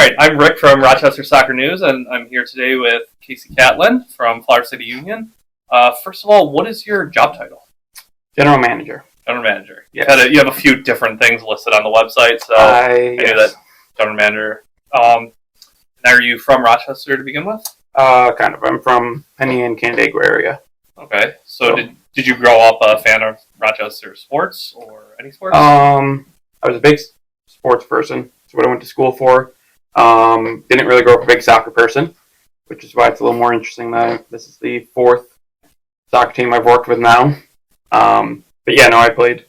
right, I'm Rick from Rochester Soccer News, and I'm here today with Casey Catlin from Flower City Union. First of all, what is your job title? General manager. General manager. Yes. You have a few different things listed on the website, so I knew that. General manager. Are you from Rochester to begin with? Kind of. I'm from Penny and Canandaigua area. Okay. So did you grow up a fan of Rochester sports or any sports? I was a big sports person. That's what I went to school for. Didn't really grow up a big soccer person, which is why it's a little more interesting that this is the fourth soccer team I've worked with now. But yeah, no, I played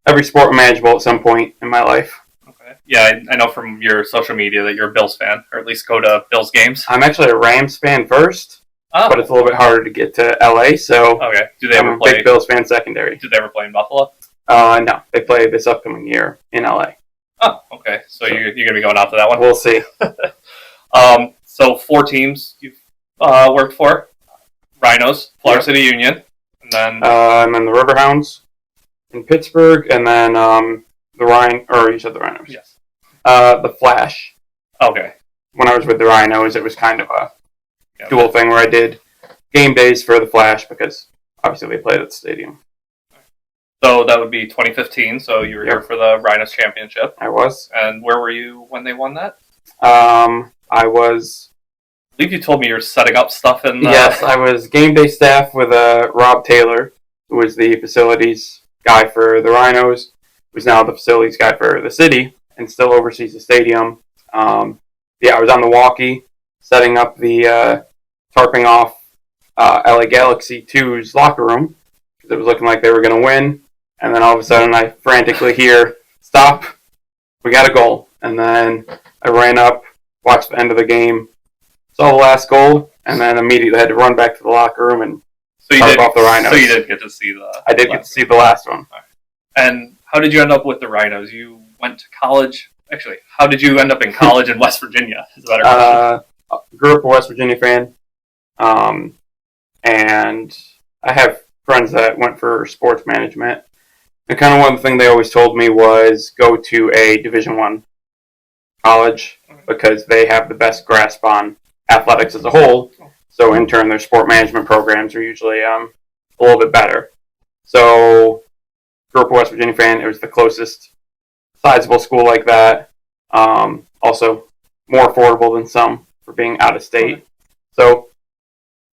every sport imaginable at some point in my life. Okay. Yeah, I know from your social media that you're a Bills fan, or at least go to Bills games. I'm actually a Rams fan first, but it's a little bit harder to get to LA, so okay. I'm a big Bills fan secondary. Did they ever play in Buffalo? No, they play this upcoming year in LA. Oh, okay. So you're going to be going out to that one? We'll see. So 4 teams you've worked for. Rhinos, Flower City Union, and then the Riverhounds in Pittsburgh, and then you said the Rhinos. Yes. The Flash. Okay. When I was with the Rhinos, it was kind of a dual thing where I did game days for the Flash because obviously they played at the stadium. So that would be 2015, so you were here for the Rhinos Championship. I was. And where were you when they won that? I was... I believe you told me you were setting up stuff in the... Yes, I was game day staff with Rob Taylor, who was the facilities guy for the Rhinos, who's now the facilities guy for the city, and still oversees the stadium. I was on the walkie, setting up the tarping off LA Galaxy 2's locker room, because it was looking like they were going to win. And then all of a sudden I frantically hear, stop, we got a goal. And then I ran up, watched the end of the game, saw the last goal, and then immediately had to run back to the locker room and tarp off the Rhinos. So you did get to see the... I did get to see the last one. Right. And how did you end up with the Rhinos? You went to college... Actually, how did you end up in college in West Virginia? Is that a question? Grew up a West Virginia fan. And I have friends that went for sports management. And kind of one of the things they always told me was go to a Division I college because they have the best grasp on athletics as a whole. So in turn, their sport management programs are usually a little bit better. So grew up a West Virginia fan. It was the closest sizable school like that. Also more affordable than some for being out of state. So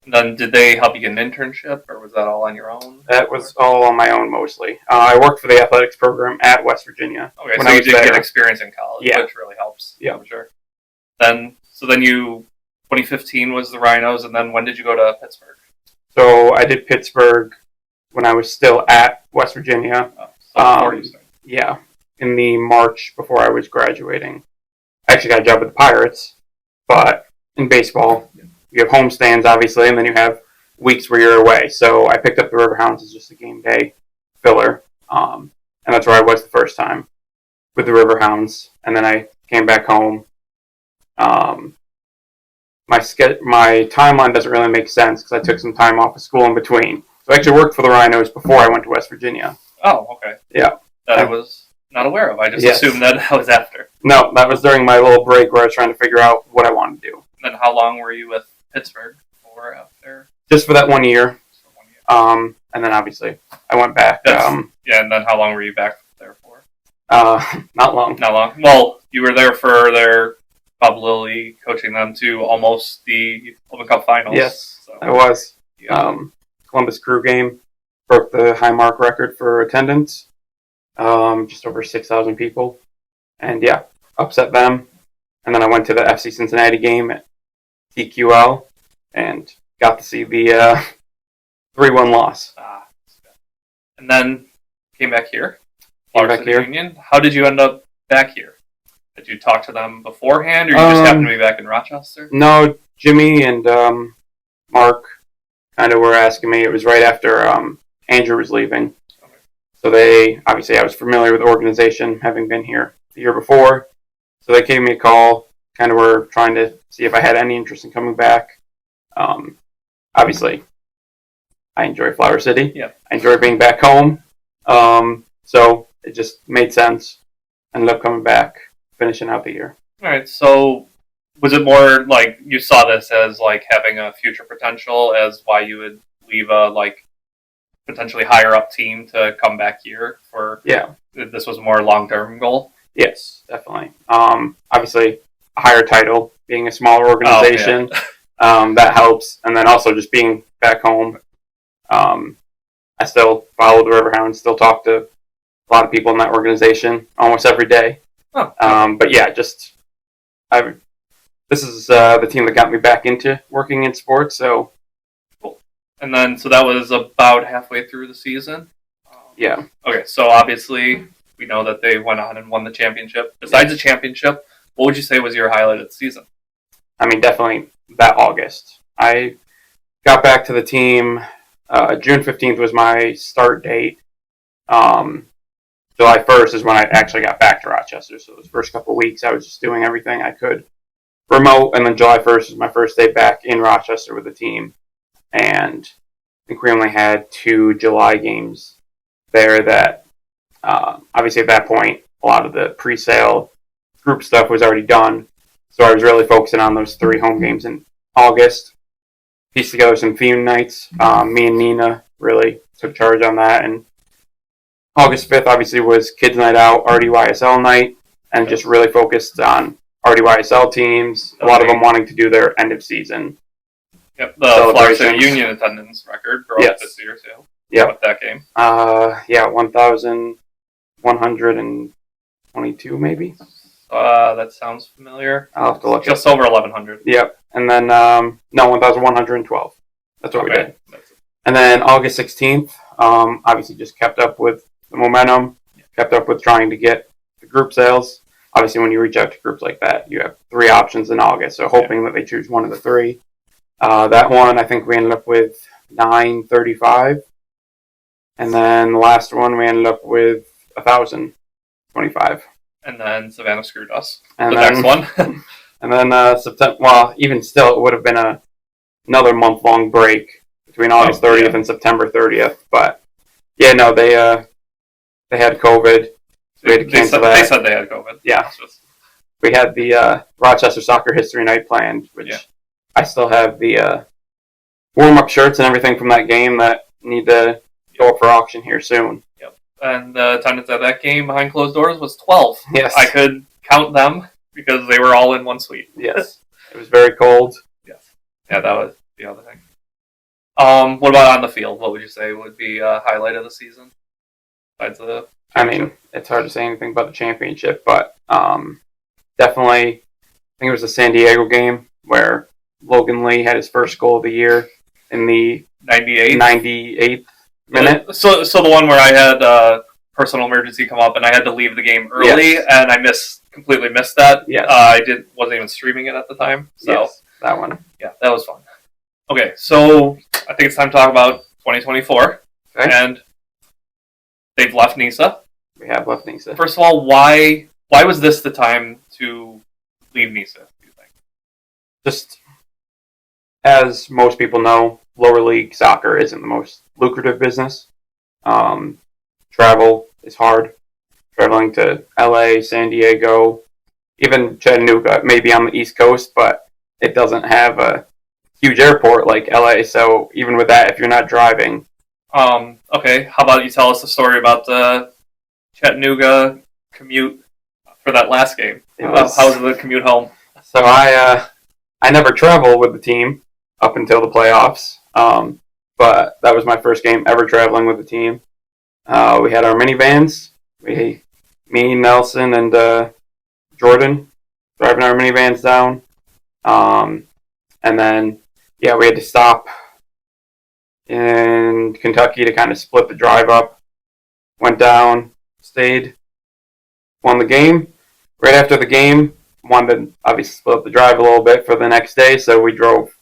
then did they help you get an internship, or was that all on your own? That was all on my own mostly. I worked for the athletics program at West Virginia. Okay, so you did get experience in college, which really helps. Yeah. I'm sure. Then 2015 was the Rhinos, and then when did you go to Pittsburgh? So I did Pittsburgh when I was still at West Virginia. Oh, so before you started. Yeah, in the March before I was graduating. I actually got a job with the Pirates, but in baseball, you have home stands, obviously, and then you have weeks where you're away. So I picked up the Riverhounds as just a game day filler, and that's where I was the first time with the Riverhounds. And then I came back home. My timeline doesn't really make sense because I took some time off of school in between. So I actually worked for the Rhinos before I went to West Virginia. Oh, okay. Yeah. That I was not aware of. I just assumed that was after. No, that was during my little break where I was trying to figure out what I wanted to do. And then how long were you with Pittsburgh before after? Just for that 1 year. And then obviously I went back. And then how long were you back there for? Not long. Not long. Well, you were there for their Bob Lilly coaching them to almost the Open Cup Finals. Yes, so, I was. Yeah. Columbus Crew game broke the Highmark record for attendance. Just over 6,000 people. And yeah, upset them. And then I went to the FC Cincinnati game at TQL and got to see the 3-1 loss. And then came back here. Came back here. Union. How did you end up back here? Did you talk to them beforehand, or you just happened to be back in Rochester? No, Jimmy and Mark kind of were asking me. It was right after Andrew was leaving. Okay. So I was familiar with the organization, having been here the year before. So they gave me a call, kind of were trying to see if I had any interest in coming back. Obviously, I enjoy Flower City. Yeah. I enjoy being back home. So it just made sense. Ended up coming back, finishing out the year. All right, so was it more like you saw this as like having a future potential as why you would leave a like potentially higher up team to come back here for? Yeah. This was a more long term goal. Yes, definitely. Obviously, a higher title, being a smaller organization, that helps. And then also just being back home, I still follow the Riverhounds, still talk to a lot of people in that organization almost every day. Oh. But yeah, this is the team that got me back into working in sports. So, cool. And then, so that was about halfway through the season. Yeah. Okay, so obviously we know that they went on and won the championship. Besides the championship, what would you say was your highlight of the season? I mean, definitely that August. I got back to the team. June 15th was my start date. July 1st is when I actually got back to Rochester. So those first couple of weeks, I was just doing everything I could remote. And then July 1st was my first day back in Rochester with the team. And I think we only had 2 July games there that, obviously at that point, a lot of the pre-sale group stuff was already done. So I was really focusing on those 3 home games in August. Pieced together some theme nights. Me and Nina really took charge on that. And August 5th, obviously, was Kids Night Out, RDYSL night, and just really focused on RDYSL teams, a lot of them wanting to do their end of season. Yep, the Florida City Union attendance record broke this year, too. Yep. With that game. 1,122 maybe. That sounds familiar. I'll have to look. Just over 1,100. Yep. And then, 1,112. That's what we did. And then August 16th, obviously just kept up with the momentum, kept up with trying to get the group sales. Obviously, when you reach out to groups like that, you have 3 options in August, so hoping that they choose one of the 3. That one, I think we ended up with 935. And then the last one, we ended up with 1,025. And then Savannah screwed us. And the next one. And then September. Well, even still, it would have been another month-long break between August 30th and September 30th. But yeah, no, they had COVID. So we had to cancel that. They said they had COVID. Yeah. We had the Rochester Soccer History Night planned, which I still have the warm-up shirts and everything from that game that need to go up for auction here soon. Yep. And the attendance at that game behind closed doors was 12. Yes. I could count them because they were all in one suite. Yes. It was very cold. Yes. Yeah, that was the other thing. What about on the field? What would you say would be a highlight of the season? Besides the I mean, it's hard to say anything about the championship, but definitely, I think it was the San Diego game where Logan Lee had his first goal of the year in the 98th minute. So the one where I had a personal emergency come up and I had to leave the game early, and I completely missed that. Yes. I wasn't even streaming it at the time. So that one. Yeah, that was fun. Okay, so I think it's time to talk about 2024. Okay. And they've left NISA. We have left NISA. First of all, why was this the time to leave NISA, do you think? Just as most people know, lower league soccer isn't the most lucrative business. Travel is hard. Traveling to LA, San Diego, even Chattanooga, maybe on the East Coast, but it doesn't have a huge airport like LA. So even with that, if you're not driving. Okay, how about you tell us the story about the Chattanooga commute for that last game? How's the commute home? So I never traveled with the team up until the playoffs, but that was my first game ever traveling with the team. We had our minivans. Me, Nelson, and Jordan driving our minivans down. And then, we had to stop in Kentucky to kind of split the drive up. Went down, stayed, won the game. Right after the game, wanted to obviously split up the drive a little bit for the next day, so we drove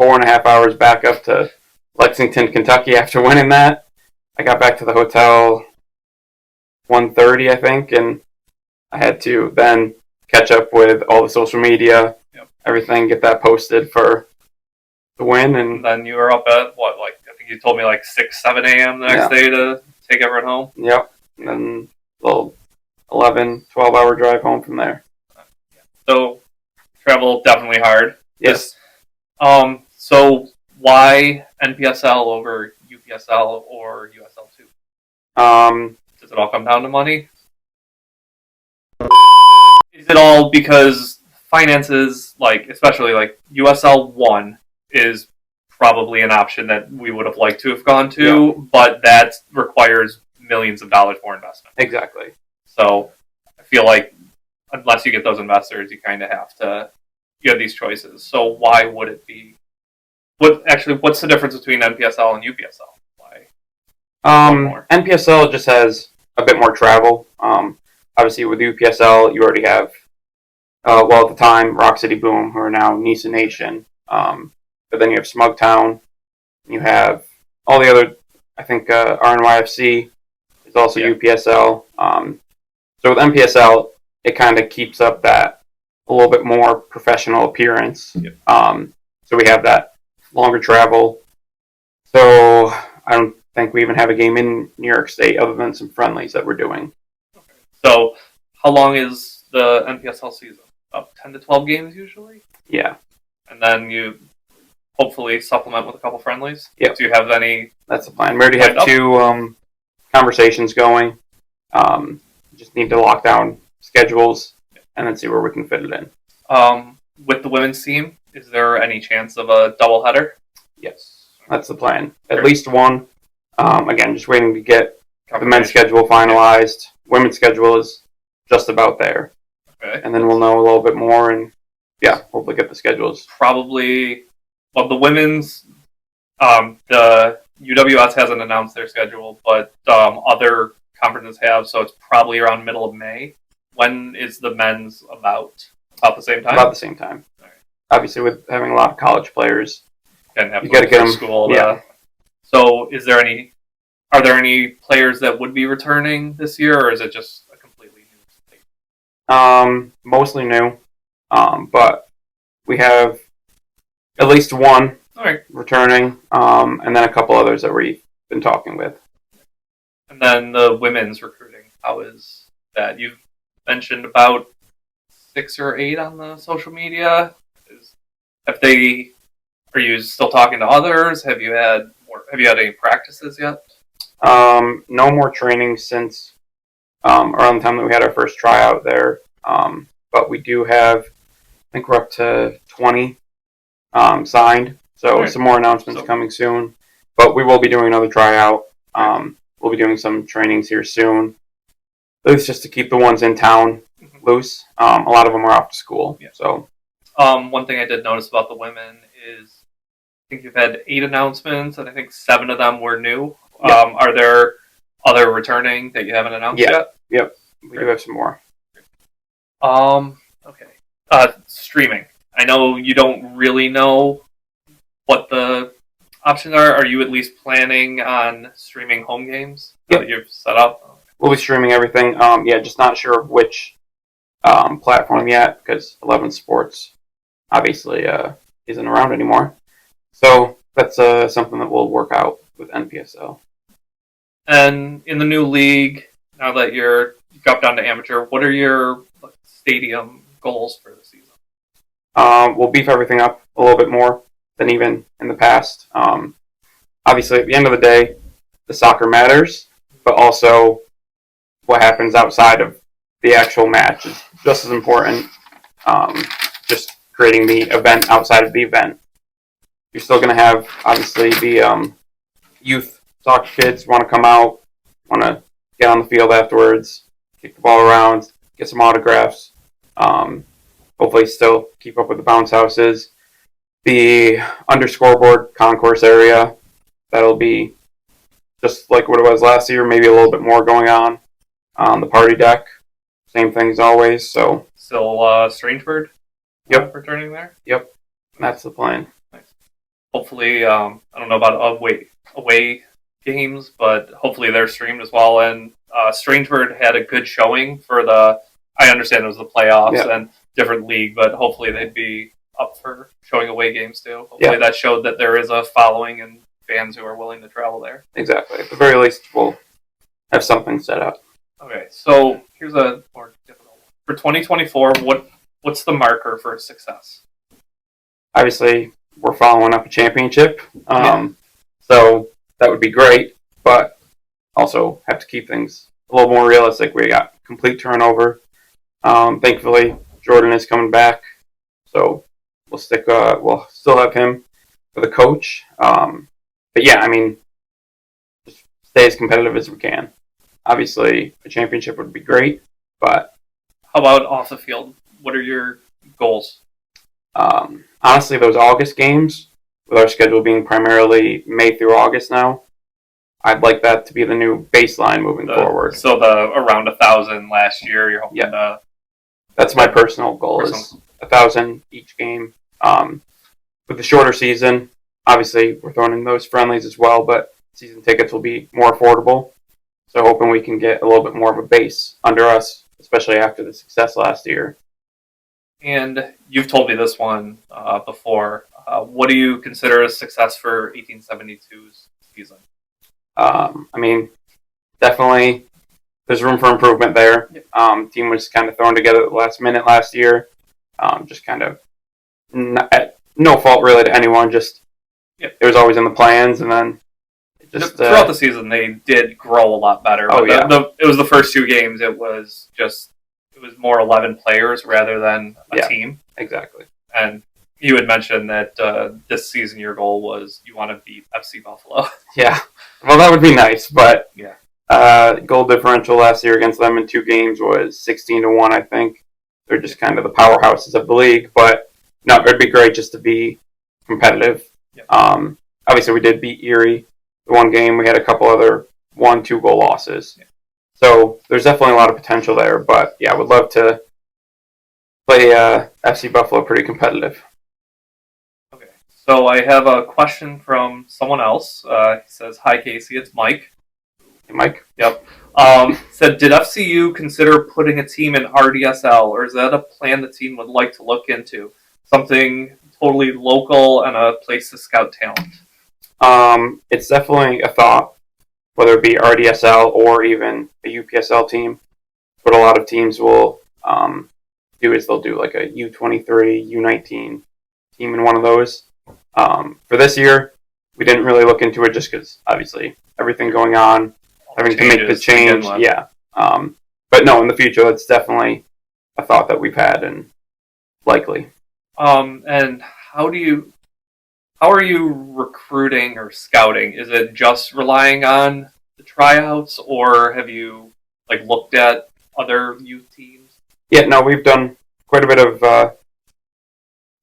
4.5 hours back up to Lexington, Kentucky after winning that. I got back to the hotel 1:30, I think, and I had to then catch up with all the social media, everything, get that posted for the win. And then you were up at, I think you told me 6, 7 a.m. the next day to take everyone home? Yep. And then a little 11, 12-hour drive home from there. So travel definitely hard. Yes. So why NPSL over UPSL or USL2? Does it all come down to money? Is it all because finances, like especially like USL1 is probably an option that we would have liked to have gone to, but that requires millions of dollars more investment. Exactly. So I feel like unless you get those investors, you kind of have to. You have these choices. So why would it be? What's the difference between NPSL and UPSL? Why? NPSL just has a bit more travel. Obviously, with UPSL, you already have, well, at the time, Rock City Boom, who are now Nisa Nation. But then you have Smugtown. You have all the other, I think, RNYFC is also UPSL. So with NPSL, it kind of keeps up that a little bit more professional appearance. Yep. So we have that longer travel. So I don't think we even have a game in New York State other than some friendlies that we're doing. Okay. So how long is the NPSL season? About 10 to 12 games usually? Yeah. And then you hopefully supplement with a couple friendlies? Yep. Do you have any? That's the plan. We already have two conversations going. Just need to lock down schedules and then see where we can fit it in. With the women's team, is there any chance of a doubleheader? Yes, that's the plan. At least one. Again, just waiting to get the men's schedule finalized. Women's schedule is just about there. Okay. And then we'll know a little bit more and, hopefully get the schedules. Probably, well, the women's, the UWS hasn't announced their schedule, but other conferences have, so it's probably around middle of May. When is the men's about the same time? About the same time. Right. Obviously, with having a lot of college players, you got to get them. School. So, are there any players that would be returning this year, or is it just a completely new state? Mostly new, but we have at least one returning, and then a couple others that we've been talking with. And then the women's recruiting, how is that? You've mentioned about 6 or 8 on the social media. Are you still talking to others? Have you had any practices yet? No more training since around the time that we had our first tryout there. But we do have, I think we're up to 20 signed. So some more announcements coming soon. But we will be doing another tryout. We'll be doing some trainings here soon. It's just to keep the ones in town loose. A lot of them are off to school. Yeah. So, one thing I did notice about the women is I think you've had 8 announcements, and I think 7 of them were new. Yep. Are there other returning that you haven't announced yet? Yep. We do have some more. Okay. Streaming. I know you don't really know what the options are. Are you at least planning on streaming home games that you've set up? We'll be streaming everything. Just not sure of which platform yet, because 11 Sports obviously isn't around anymore. So that's something that we'll work out with NPSL. And in the new league, now that you got down to amateur, what are your stadium goals for the season? We'll beef everything up a little bit more than even in the past. Obviously, at the end of the day, the soccer matters, but also what happens outside of the actual match is just as important. Just creating the event outside of the event. You're still going to have, obviously, the youth soccer kids want to come out, want to get on the field afterwards, kick the ball around, get some autographs. Hopefully still keep up with the bounce houses. The under scoreboard concourse area, that'll be just like what it was last year, maybe a little bit more going on. The party deck, same thing as always. So still Strangebird? Yep. Returning there? Yep. That's the plan. Nice. Hopefully, I don't know about away games, but hopefully they're streamed as well. And Strangebird had a good showing for I understand it was the playoffs and different league, but hopefully they'd be up for showing away games too. Hopefully that showed that there is a following and fans who are willing to travel there. Exactly. At the very least, we'll have something set up. Okay, so here's a more difficult one. For 2024, what what's the marker for success? Obviously, we're following up a championship, Yeah. so that would be great. But also have to keep things a little more realistic. We got complete turnover. Thankfully, Jordan is coming back, so we'll stick. We'll still have him for the coach. But yeah, I mean, just stay as competitive as we can. Obviously, a championship would be great, but How about off the field? What are your goals? honestly, those August games, with our schedule being primarily May through August now, I'd like that to be the new baseline moving forward. So the around 1,000 last year, you're hoping to. That's my personal goal is 1,000 each game. With the shorter season, obviously we're throwing in those friendlies as well, but season tickets will be more affordable. So hoping we can get a little bit more of a base under us, especially after the success last year. And you've told me this one before. What do you consider a success for 1872's season? I mean, definitely there's room for improvement there. Team was kind of thrown together at the last minute last year. Just kind of no fault really to anyone. Just it was always in the plans, and then just throughout the season they did grow a lot better. Oh yeah, it was the first 2 games. It was more 11 players rather than a team. Exactly. And you had mentioned that this season your goal was you want to beat FC Buffalo. Yeah. Well, that would be nice, but yeah. Goal differential last year against them in 2 games was 16-1, I think. They're just kind of the powerhouses of the league, but no, it'd be great just to be competitive. Yeah. Obviously, we did beat Erie the one game. We had a couple other 1-2 goal losses. Yeah. So there's definitely a lot of potential there, but yeah, I would love to play FC Buffalo pretty competitive. Okay, so I have a question from someone else. He says, "Hi Casey, it's Mike." Hey, Mike. Yep. Said, did FCU consider putting a team in RDSL, or is that a plan the team would like to look into? Something totally local and a place to scout talent. It's definitely a thought, whether it be RDSL or even a UPSL team. What a lot of teams will do is they'll do like a U23, U19 team in one of those. For this year, we didn't really look into it just because obviously everything going on, having to make the change. Yeah. But no, in the future, that's definitely a thought that we've had and likely. And how are you recruiting or scouting? Is it just relying on the tryouts, or have you looked at other youth teams? Yeah, no, we've done quite a bit of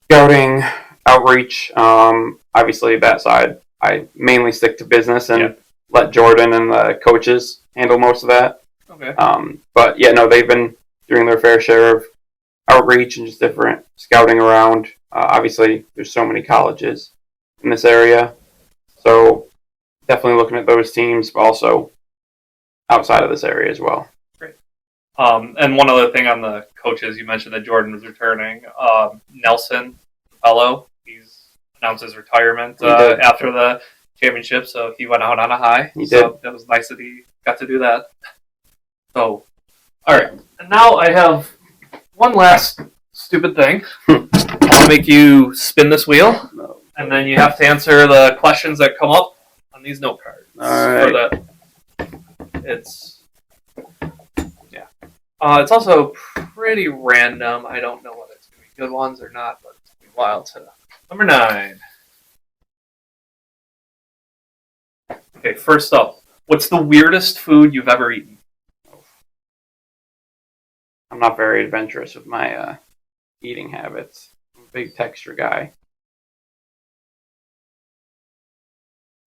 scouting, outreach. Obviously, that side, I mainly stick to business and let Jordan and the coaches handle most of that. Okay. But yeah, no, they've been doing their fair share of outreach and just different scouting around. Obviously, there's so many colleges in this area, so definitely looking at those teams, but also outside of this area as well. Great. And one other thing on the coaches, you mentioned that Jordan was returning. Nelson Fellow, he's announced his retirement after the championship, so he went out on a high. He did. That was nice that he got to do that. So, all right. And now I have one last stupid thing. I'll make you spin this wheel, and then you have to answer the questions that come up on these note cards. All right. It's also pretty random. I don't know whether it's going to be good ones or not, but it's going to be wild to. Number 9. Okay, first up, what's the weirdest food you've ever eaten? I'm not very adventurous with my eating habits. I'm a big texture guy.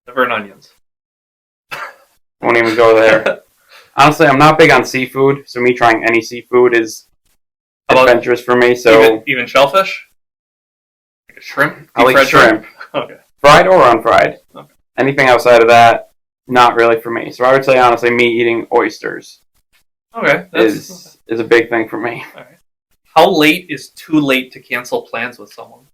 Never an onions. Won't even go there. Honestly, I'm not big on seafood, so me trying any seafood is adventurous for me. So even shellfish, like a shrimp. I'll eat shrimp. Okay. Fried or unfried. Okay. Anything outside of that, not really for me. So I would say honestly, me eating oysters. Okay. Is a big thing for me. All right. How late is too late to cancel plans with someone?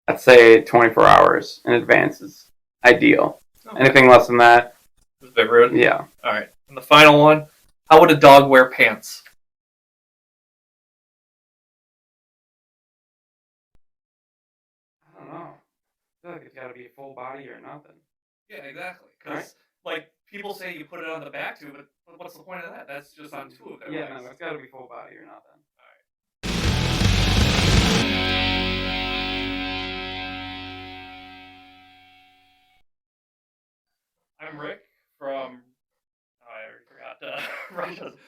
I'd say 24 hours in advance is ideal. Okay. Anything less than that is a bit rude. Yeah. All right. And the final one, How would a dog wear pants? I don't know. I feel like it's got to be a full body or nothing. Yeah, exactly. Right? Because like people say you put it on the back tube, but what's the point of that? That's just on two of their Yeah, legs. no, it's got to be full body or nothing. I'm Rick from. Oh, I already forgot. Russia's